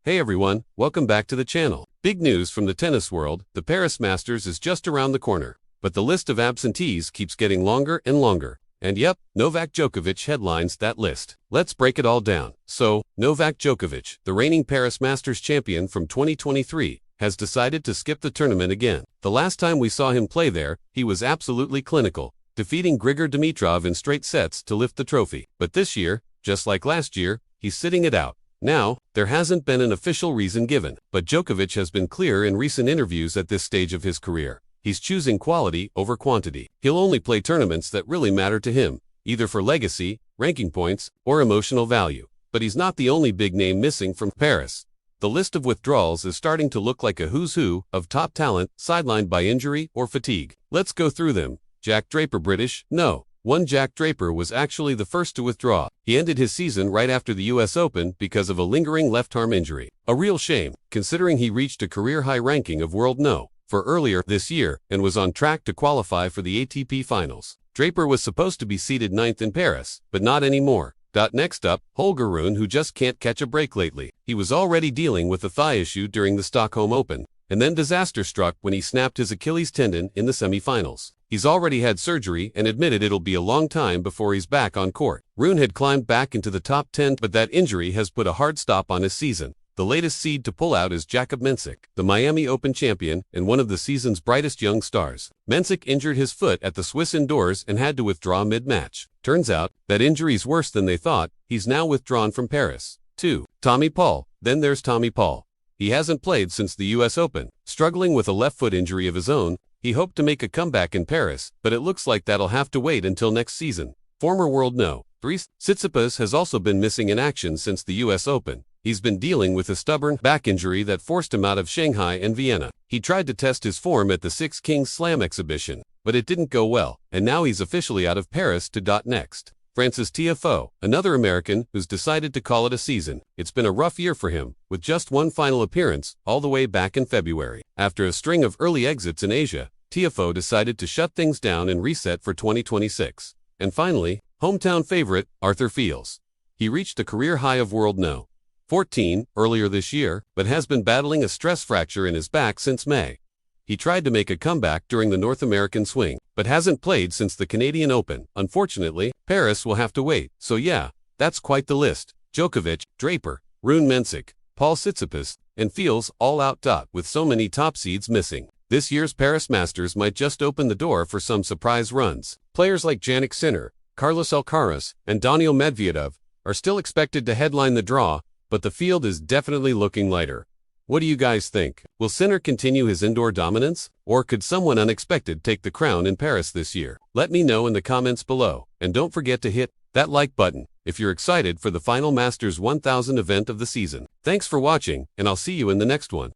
Hey everyone, welcome back to the channel. Big news from the tennis world, the Paris Masters is just around the corner. But the list of absentees keeps getting longer and longer. And yep, Novak Djokovic headlines that list. Let's break it all down. So, Novak Djokovic, the reigning Paris Masters champion from 2023, has decided to skip the tournament again. The last time we saw him play there, he was absolutely clinical, defeating Grigor Dimitrov in straight sets to lift the trophy. But this year, just like last year, he's sitting it out. Now, there hasn't been an official reason given, but Djokovic has been clear in recent interviews at this stage of his career. He's choosing quality over quantity. He'll only play tournaments that really matter to him, either for legacy, ranking points, or emotional value. But he's not the only big name missing from Paris. The list of withdrawals is starting to look like a who's who of top talent sidelined by injury or fatigue. Let's go through them. Jack Draper. British? No. Jack Draper was actually the first to withdraw. He ended his season right after the US Open because of a lingering left arm injury. A real shame, considering he reached a career-high ranking of World No. for earlier this year and was on track to qualify for the ATP Finals. Draper was supposed to be seeded 9th in Paris, but not anymore. Next up, Holger Rune, who just can't catch a break lately. He was already dealing with a thigh issue during the Stockholm Open, and then disaster struck when he snapped his Achilles tendon in the semifinals. He's already had surgery and admitted it'll be a long time before he's back on court. Rune had climbed back into the top 10, but that injury has put a hard stop on his season. The latest seed to pull out is Jakob Mensik, the Miami Open champion and one of the season's brightest young stars. Mensik injured his foot at the Swiss indoors and had to withdraw mid-match. Turns out, that injury's worse than they thought. He's now withdrawn from Paris. 2. Tommy Paul. Then there's Tommy Paul. He hasn't played since the US Open. Struggling with a left foot injury of his own, he hoped to make a comeback in Paris, but it looks like that'll have to wait until next season. Former World No. 3. Tsitsipas has also been missing in action since the US Open. He's been dealing with a stubborn back injury that forced him out of Shanghai and Vienna. He tried to test his form at the Six Kings Slam exhibition, but it didn't go well, and now he's officially out of Paris. Next. Frances Tiafoe, another American who's decided to call it a season. It's been a rough year for him, with just one final appearance, all the way back in February. After a string of early exits in Asia, Tiafoe decided to shut things down and reset for 2026. And finally, hometown favorite, Arthur Fils. He reached a career high of World No. 14 earlier this year, but has been battling a stress fracture in his back since May. He tried to make a comeback during the North American swing, but hasn't played since the Canadian Open. Unfortunately, Paris will have to wait. So yeah, that's quite the list. Djokovic, Draper, Rune, Mensik, Paul, Tsitsipas, and Fils all out. With so many top seeds missing, this year's Paris Masters might just open the door for some surprise runs. Players like Jannik, Carlos Alcaraz, and Daniil Medvedev are still expected to headline the draw, but the field is definitely looking lighter. What do you guys think? Will Sinner continue his indoor dominance, or could someone unexpected take the crown in Paris this year? Let me know in the comments below, and don't forget to hit that like button if you're excited for the final Masters 1000 event of the season. Thanks for watching, and I'll see you in the next one.